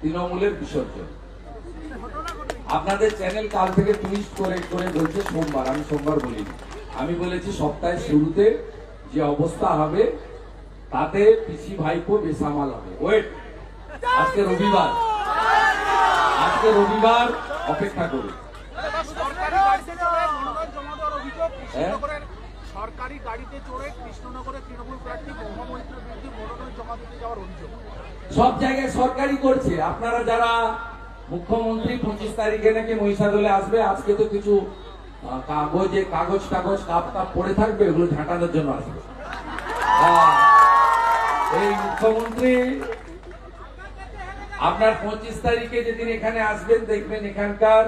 তৃণমূলের বিসর্জন। আপনাদের চ্যানেল কাল থেকে টুইস্ট করে করে বলছে সোমবার, আমি সোমবার বলিনি, আমি বলেছি সপ্তাহের শুরুতে যে অবস্থা হবে তাতে পিসি ভাইপো বেসামাল হবে। ওয়েট, আজকে রবিবার, আজকে রবিবার অপেক্ষা করুন। সরকারি গাড়িতে চড়ে কৃষ্ণনগরে তৃণমূল প্রার্থী ব্রহ্মা মৈত্রের বিরুদ্ধে মনোনয়ন জমা দিতে যাওয়ার অভিযোগ সব জায়গায় সরকারি করছে। আপনারা যারা মুখ্যমন্ত্রী 25 তারিখে নাকি মহিষাদলে আসবে, আজকে তো কিছু কাগজ কাপ পড়ে থাকবে, এগুলো ঝাঁটানোর জন্য আসবে। এই মুখ্যমন্ত্রী আপনার 25 তারিখে যেদিন এখানে আসবেন, দেখবেন এখানকার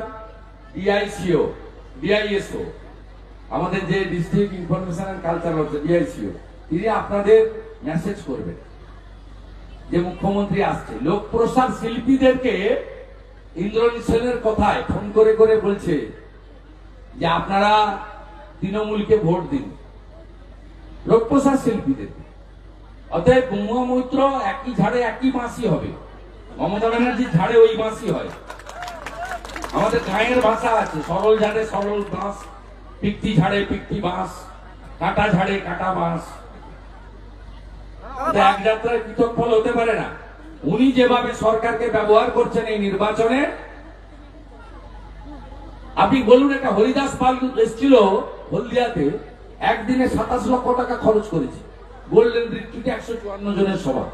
ডিআইএসও আমাদের যে ডিস্ট্রিক্ট ইনফরমেশন এন্ড কালচার হচ্ছে ডিআইসিও, তিনি আপনাদের মেসেজ করবেন যে মুখ্যমন্ত্রী আসছে। লোক প্রসাদ শিল্পীদেরকে ইন্দ্রনীল সেনের কথায় ফোন করে করে বলছে যে আপনারা তৃণমূলকে ভোট দিন, লোকপ্রসাদ শিল্পীদের। অতএব ব্রহ্মা মৈত্র একই ঝাড়ে একই বাঁশি হবে, মমতা ব্যানার্জির ঝাড়ে ওই বাঁশি হয়। আমাদের গাঁয়ের ভাষা আছে, সরল ঝাড়ে সরল বাঁশ, পিকটি ঝাড়ে পিকটি বাঁশ, কাটা ঝাড়ে কাটা বাঁশ। এক যাত্রায় পৃথক ফল হতে পারে না। উনি যেভাবে সরকারকে ব্যবহার করছেন এই নির্বাচনে, আপনি বলুন, একটা হরিদাস পাল এসেছিল হলদিয়াতে, একদিনে 27 লক্ষ টাকা খরচ করেছে, গোল্ডেন রিট্রিটে 154 জনের সভা।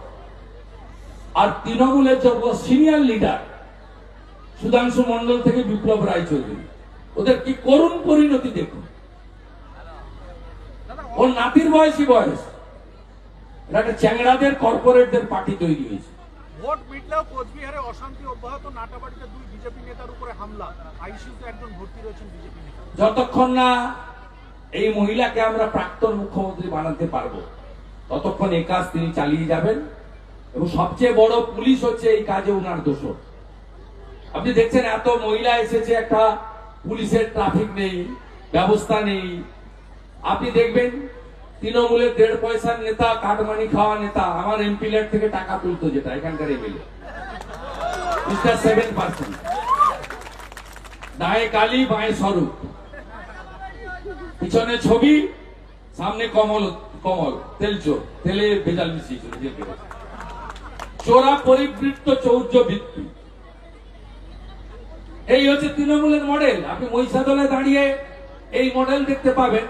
আর তৃণমূলের যত সিনিয়র লিডার, সুধাংশু মন্ডল থেকে বিপ্লব রায়চৌধুরী, ওদের কি করুণ পরিণতি দেখুন। ওর নাতির বয়স, একটা চ্যাংড়াদের কর্পোরেটদের পার্টি তৈরি হয়েছে। ভোট মিটলেও কোচবিহারে অশান্তি অব্যাহত, নাটাবাড়িতে 2 বিজেপি নেতার উপরে হামলা, আইসিইউতে একজন ভর্তি রয়েছেন বিজেপি নেতা। যতক্ষণ না এই মহিলাকে আমরা প্রাক্তন মুখ্যমন্ত্রী বানাতে পারবো, ততক্ষণ এই কাজ তিনি চালিয়ে যাবেন। এবং সবচেয়ে বড় পুলিশ হচ্ছে এই কাজে উনার দোষর। আপনি দেখছেন এত মহিলা এসেছে, একটা পুলিশের ট্রাফিক নেই, ব্যবস্থা নেই। আপনি দেখবেন তৃণমূলের 1.5 পয়সার নেতা, কাটমানি খাওয়া নেতা, আমার এমপি ল্যাড থেকে টাকা তুলতো, যেটা এখানকার এমএলএ 7%, দায়ে কালী বাঁয়ে স্বরূপ, পিছনে ছবি, সামনে কমল, তেলচোর, তেলে ভেজাল মিশিয়েছিল, চোরা পরিবৃত্ত চৌর্য বৃত্তি। এই হচ্ছে তৃণমূলের মডেল। আপনি মহিষাদলে দাঁড়িয়ে এই মডেল দেখতে পাবেন।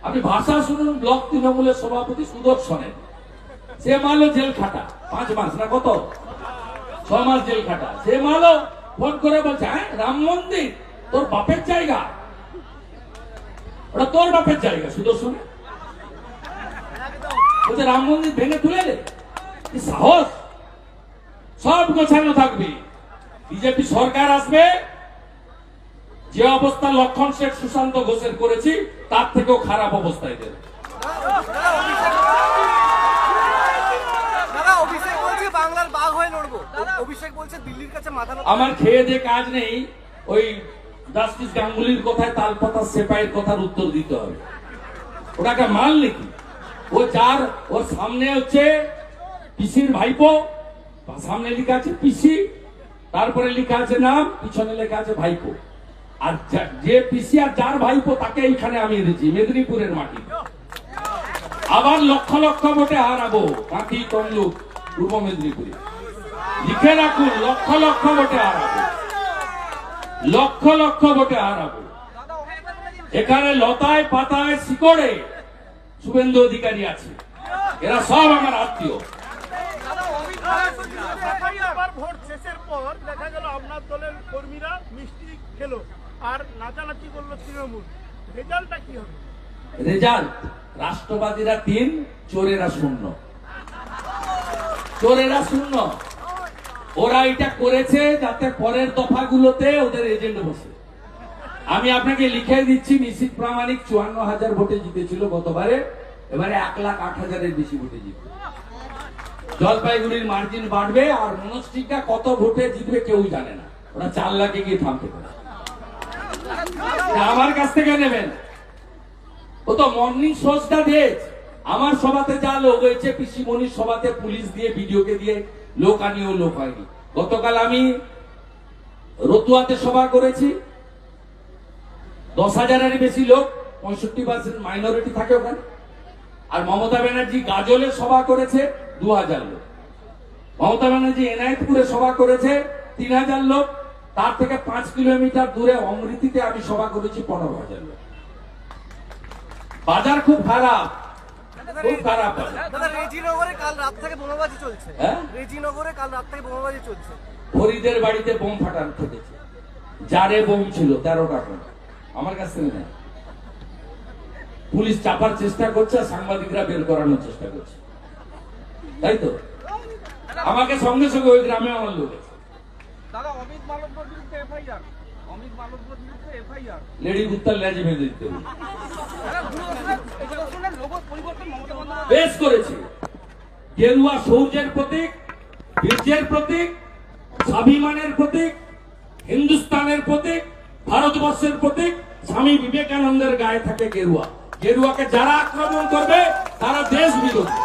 আপনি ভাষা শুনুন, ব্লক তৃণমূলের সভাপতি সুদর্শনের, সে মালো জেল খাটা 5 মাস না কত, 6 মাস জেল খাটা। সে মালো ফোন করে বলছে, হ্যাঁ রাম মন্দির তোর বাপের জায়গা, ওটা তোর বাপের জায়গা। সুদর্শন বলছে রাম মন্দির ভেঙে তুলে দে, কি সাহস! সব গোছানো থাকবে। বিজেপি সরকার আসবে, যে অবস্থা লক্ষণ শেখ সুশান্ত ঘোষের করেছি তার থেকেও খারাপ অবস্থায় দেবে। আমার খেয়ে যে কাজ নেই, ওই জাস্টিস গাঙ্গুলির কথায় তালপাতা সেপাইয়ের কথার উত্তর দিতে হবে। ওটাকে মাল নাকি? ও যার, ওর সামনে হচ্ছে পিসির ভাইপো, সামনে লেখা আছে পিসি, তারপরে লেখা আছে নাম, পিছনে লেখা আছে ভাইপো। আর যে পিসি আর যার ভাইপো তাকে এইখানে আমি এনেছি মেদিনীপুরের মাটি। আবার লক্ষ লক্ষ ভোটে হারাবো কাঁথি, তমলুক, পূর্ব মেদিনীপুরে। লিখে রাখুন, লক্ষ লক্ষ ভোটে হারাবো, লক্ষ লক্ষ ভোটে হারাবো। এখানে লতায় পাতায় শিকড়ে শুভেন্দু অধিকারী আছে, এরা সব আমার আত্মীয়। ভোট শেষের পর দেখা গেল আপনার দলের কর্মীরা মিষ্টি খেলো আর নাচানাচি করলো তৃণমূল, রেজাল্টটা কি হবে? রেজাল্ট রাষ্ট্রবাদীরা 3, চোরেরা 0। চোরেরা 0। ওরা এটা করেছে যাতে পরের দফাগুলোতে ওদের এজেন্ট বসে। আমি আপনাকে লিখে দিচ্ছি, নিশ্চিত প্রামাণিক 54,000 ভোটে জিতেছিল গতবারে, এবারে 1,08,000-এর বেশি ভোটে জিতবে। জলপাইগুড়ির মার্জিন বাড়বে, আর মনস্টিকা কত ভোটে জিতবে কেউ জানে না, ওরা 4 লাখে গিয়ে থামতে পারে। আমার কাছ থেকে নেবেন, ও তো মর্নিং শোজটা দিয়েছে। আমার সভাতে যা লোক হয়েছে, পিসি মনির সভাতে পুলিশ দিয়ে, ভিডিওকে দিয়ে লোক আনিয়েও লোক হয়নি। গতকাল আমি রতুয়াতে সভা করেছি, 10,000-এর বেশি লোক, 65% মাইনরিটি থাকে ওখানে। আর মমতা ব্যানার্জি গাজলে সভা করেছে 2,000 লোক। মমতা ব্যানার্জি এনায়েতপুরে সভা করেছে 3,000 লোক। তার থেকে 5 কিলোমিটার দূরে অমৃতিতে আমি সভা করেছি 15,000 লোক। বাজার খুব খারাপ, খুব খারাপ বাজার। দাদা রেজিনগরে কাল রাত থেকে বোমাবাজি চলছে। হ্যাঁ? রেজিনগরে কাল রাত থেকে বোমাবাজি চলছে। ফরিদের বাড়িতে বোম ফাটানো ফেটেছে, জারে বোম ছিল 13টা করে, আমার কাছে নেই। পুলিশ চাপার চেষ্টা করছে, আর সাংবাদিকরা বের করানোর চেষ্টা করছে, তাই তো? আমাকে সঙ্গে সঙ্গে ওই গ্রামে আমার লোক আছে। দাদা অমিত মালব্যর বিরুদ্ধে এফআইআর, অমিত মালব্যর বিরুদ্ধে এফআইআর। লেডি গুপ্তার লেজ বেঁধে দিতে হবে। লোগো পরিবর্তন মমতা বন্দ্যোপাধ্যায় বেশ করেছে। গেরুয়া সৌর্যের প্রতীক, বীর্যের প্রতীক, স্বাভিমানের প্রতীক, হিন্দুস্তানের প্রতীক, ভারতবর্ষের প্রতীক। স্বামী বিবেকানন্দের গায়ে থাকে গেরুয়া। গেরুয়াকে যারা আক্রমণ করবে তারা দেশ বিরোধী।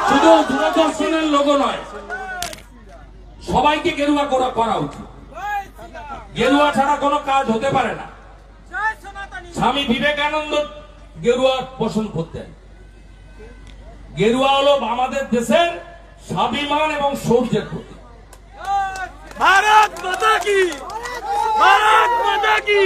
শুধু দূরদর্শনের লোগো নয়, সবাইকে গেরুয়া করা উচিত। গেরুয়া ছাড়া কোনো কাজ হতে পারে না। স্বামী বিবেকানন্দ গেরুয়া পোষণ করতেন। গেরুয়া হলো আমাদের দেশের স্বাভিমান এবং শৌর্যের প্রতীক। ভারত মাতা কি, ভারত মাতা কি।